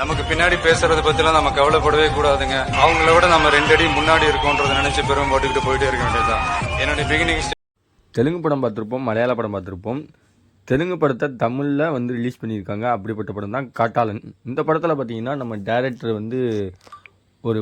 நமக்கு பின்னாடி பேசுறதை பத்திலாம் நம்ம கவலைப்படவே கூடாதுங்க. அவங்கள விட நம்ம 2 அடி முன்னாடி இருக்கோன்றதை நினைச்சு பெரும் போட்டுக்கிட்டு போயிட்டே இருக்க வேண்டியதுதான். என்னுடைய பிகினிங். தெலுங்கு படம் பார்த்துருப்போம், மலையாள படம் பார்த்துருப்போம். தெலுங்கு படத்தை தமிழில் வந்து ரிலீஸ் பண்ணியிருக்காங்க. அப்படிப்பட்ட படம் தான் காட்டாளன். இந்த படத்தில் பார்த்தீங்கன்னா நம்ம டைரக்டர் வந்து ஒரு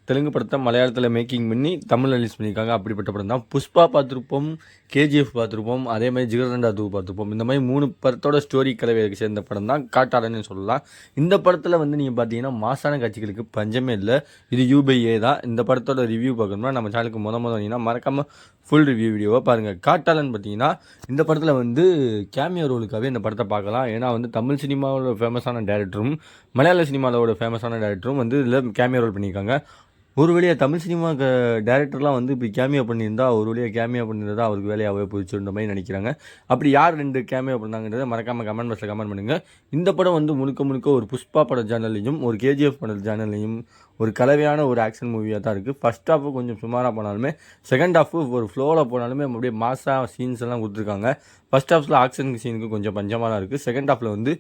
தெலுங்கு படத்தை மலையாளத்தில் மேக்கிங் பண்ணி தமிழில் ரிலீஸ் பண்ணியிருக்காங்க. அப்படிப்பட்ட படம் தான். புஷ்பா பார்த்துருப்போம், கேஜிஎஃப் பார்த்துருப்போம், அதே மாதிரி ஜிகர்தண்டா 2 பார்த்துருப்போம். இந்த மாதிரி 3 படத்தோட ஸ்டோரி கலவையை சேர்ந்த படம் தான் காட்டாளன்னு சொல்லலாம். இந்த படத்தில் வந்து நீங்கள் பார்த்தீங்கன்னா மாசான காட்சிகளுக்கு பஞ்சமே இல்லை. இது UA தான். இந்த படத்தோட ரிவ்யூ பார்க்கணும்னா நம்ம சேனலுக்கு வந்தீங்கன்னா மறக்காமல் ஃபுல் ரிவ்யூ வீடியோவை பாருங்கள். காட்டாளன் பார்த்தீங்கன்னா இந்த படத்தில் வந்து கேமியோ ரோலுக்காகவே இந்த படத்தை பார்க்கலாம். ஏன்னா வந்து தமிழ் சினிமாவோட ஃபேமஸான டேரக்டரும் மலையாள சினிமாவோட ஃபேமஸான டேரக்டரும் வந்து இதில் கேமியோ ரோல் பண்ணியிருக்காங்க. ஒரு வழியாக தமிழ் சினிமா டேரக்டர்லாம் வந்து இப்படி கேமியோ பண்ணியிருந்தா ஒரு வழியாக கேமியோ பண்ணியிருந்தா அவருக்கு வேலையாகவே போயிடுச்சுன்ற மாதிரி நினைக்கிறாங்க. அப்படி யார் 2 கேமியோ பண்ணாங்கன்றதை மறக்காமல் கமெண்ட் பாக்ஸில் கமெண்ட் பண்ணுங்கள். இந்த படம் வந்து முழுக்க ஒரு புஷ்பா பட சேனல்லையும் ஒரு KGF பட சேனல்லையும் ஒரு கலவையான ஒரு ஆக்ஷன் மூவியாக தான் இருக்குது. ஃபர்ஸ்ட் ஹாஃபு கொஞ்சம் சுமாராக போனாலுமே செகண்ட் ஹாஃபு ஒரு ஃப்ளோவில் போனாலுமே அப்படியே மாசாக சீன்ஸ் எல்லாம் கொடுத்துருக்காங்க. ஃபர்ஸ்ட் ஹாஃபில் ஆக்ஷன் சீனுக்கு கொஞ்சம் பஞ்சமாக தான் இருக்குது. செகண்ட் ஹாஃபில் வந்து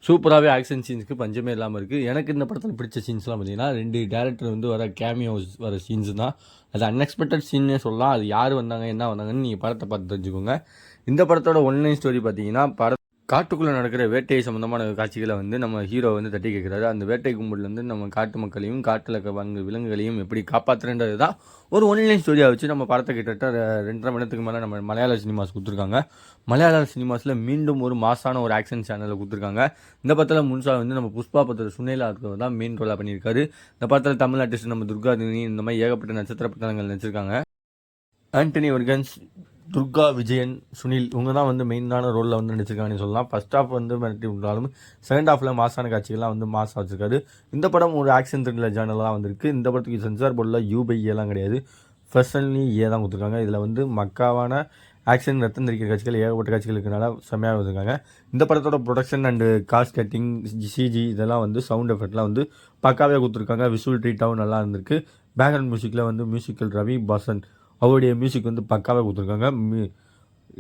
சூப்பராகவே ஆக்ஷன் சீன்ஸுக்கு பஞ்சமே இல்லாமல் இருக்குது. எனக்கு இந்த படத்தில் பிடிச்ச சீன்ஸ்லாம் பார்த்தீங்கன்னா 2 டேரக்டர் வந்து வர கேமியோஸ் வர சீன்ஸ் தான். அது அன்எக்ஸ்பெக்டட் சீன்னே சொல்லலாம். அது யார் வந்தாங்க என்ன வந்தாங்கன்னு நீங்கள் படத்தை பார்த்து தெரிஞ்சுக்கோங்க. இந்த படத்தோட ஒன்லைன் ஸ்டோரி பார்த்தீங்கன்னா காட்டுக்குள்ளே நடக்கிற வேட்டை சம்மந்தமான காட்சிகளை வந்து நம்ம ஹீரோ வந்து தட்டி கேட்குறாரு. அந்த வேட்டை கும்பல்லேருந்து நம்ம காட்டு மக்களையும் காட்டில் விலங்குகளையும் எப்படி காப்பாற்றுறது தான் ஒரு ஒன்லைன் ஸ்டோரியாக வச்சு நம்ம படத்தை கிட்டத்தட்ட 2.5 மணி நேரத்துக்கு மேலே நம்ம மலையாள சினிமாஸ் கொடுத்துருக்காங்க. மலையாள சினிமாஸில் மீண்டும் ஒரு மாசான ஒரு ஆக்ஷன் சேனலில் கொடுத்துருக்காங்க. இந்த படத்தில் முன்சா வந்து நம்ம புஷ்பா படத்தில் சுனிலா இருக்கிறது தான் மெயின் ரோலாக பண்ணியிருக்காரு. இந்த படத்தில் தமிழ் ஆர்டிஸ்ட் நம்ம துர்காதினி இந்த மாதிரி ஏகப்பட்ட நட்சத்திர படங்கள் நடிச்சிருக்காங்க. ஆண்டனி வர்கன்ஸ், துர்கா விஜயன், சுனில் இவங்க தான் வந்து மெயினான ரோலில் வந்து நடிச்சிருக்காங்கன்னு சொல்லலாம். ஃபர்ஸ்ட் ஹாஃப் வந்து மிரட்டி விட்டாலும் செகண்ட் ஹாஃபில் மாசான காட்சிகள்லாம் வந்து மாசாக வச்சிருக்காரு. இந்த படம் ஒரு ஆக்ஷன் த்ரில்லர் ஜானலாக வந்திருக்கு. இந்த படத்துக்கு சென்சார் போர்டில் UA கிடையாது, ஃபர்ஸ்ட்லி தான் கொடுத்துருக்காங்க. இதில் வந்து மக்காவான ஆக்ஷன் ரத்தம் தெரிக்கிற காட்சிகள் ஏகப்பட்ட காட்சிகள் இருக்கிறனால செம்மையாக வச்சுருக்காங்க. இந்த படத்தோட production and cost cutting CG இதெல்லாம் வந்து சவுண்ட் எஃபெக்ட்லாம் வந்து பக்காவே கொடுத்துருக்காங்க. விஷுவல் ட்ரீட்டாகவும் நல்லா இருந்திருக்கு. பேக்ரவுண்ட் மியூசிக்கில் வந்து மியூசிக்கல் ரவி பாசன் அவருடைய மியூசிக் வந்து பக்காவாக கொடுத்துருக்காங்க.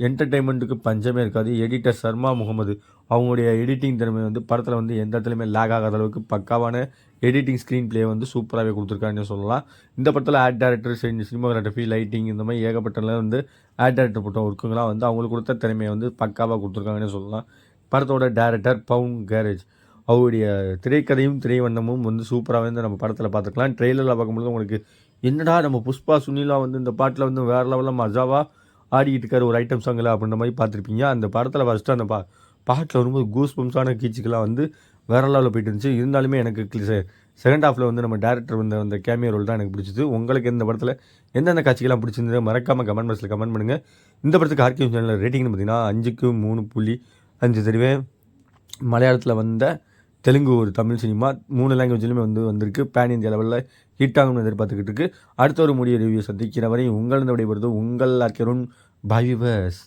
என்டர்டெயின்மெண்ட்டுக்கு பஞ்சமே இருக்காது. எடிட்டர் சர்மா முகமது அவங்களுடைய எடிட்டிங் திறமை வந்து படத்தில் வந்து எந்த இடத்துலையுமே லேக் ஆகாத அளவுக்கு பக்காவான எடிட்டிங் ஸ்க்ரீன் பிளே வந்து சூப்பராகவே கொடுத்துருக்காங்கன்னு சொல்லலாம். இந்த படத்தில் ஆர்ட் டைரக்டர், சினிமாகிராஃபி, லைட்டிங் இந்த மாதிரி ஏகப்பட்ட வந்து ஆர்ட் டைரக்டர் போட்ட ஒர்க்குங்களாம் வந்து அவங்களுக்கு கொடுத்த திறமையை வந்து பக்காவாக கொடுத்துருக்காங்கன்னு சொல்லலாம். படத்தோட டைரக்டர் பவுன் கேரேஜ் அவருடைய திரைக்கதையும் திரைவண்ணமும் வந்து சூப்பராக வந்து நம்ம படத்தில் பார்த்துக்கலாம். ட்ரெய்லரில் பார்க்கும்போது உங்களுக்கு என்னடா நம்ம புஷ்பா சுனிலா வந்து இந்த பாட்டில் வந்து வேறு லெவலில் மஜாவாக ஆடிக்கிட்டு இருக்காரு ஒரு ஐட்டம் சாங்கில் அப்படின்ற மாதிரி பார்த்துருப்பீங்க. அந்த படத்தில் ஃபஸ்ட்டு அந்த பாட்டில் வரும்போது கூஸ் பம்ஸான கீச்சுக்கெல்லாம் வந்து வேறு லெவலில் போயிட்டு இருந்துச்சு. இருந்தாலுமே எனக்கு செகண்ட் ஹாஃபில் வந்து நம்ம டேரக்டர் வந்து அந்த கேமியோ ரோல் தான் எனக்கு பிடிச்சிது. உங்களுக்கு இந்த படத்தில் எந்தெந்த காட்சிகள்லாம் பிடிச்சிருந்தது மறக்காமல் கமெண்ட் பாக்ஸில் கமெண்ட் பண்ணுங்கள். இந்த படத்துக்கு ஆர்கியூ சேனலில் ரேட்டிங்னு பார்த்தீங்கன்னா 5க்கு 3.5 தருவேன். மலையாளத்தில் வந்த தெலுங்கு ஒரு தமிழ் சினிமா 3 லாங்குவேஜ்லையுமே வந்திருக்கு. பேன் இந்தியா லெவலில் ஹிட் ஆகும்னு எதிர்பார்த்துக்கிட்டு இருக்கு. அடுத்த ஒரு முடிய ரிவ்யூ சந்திக்கிற வரை உங்கள் விடைபெறுவது உங்கள் அக்கருண். By viewers.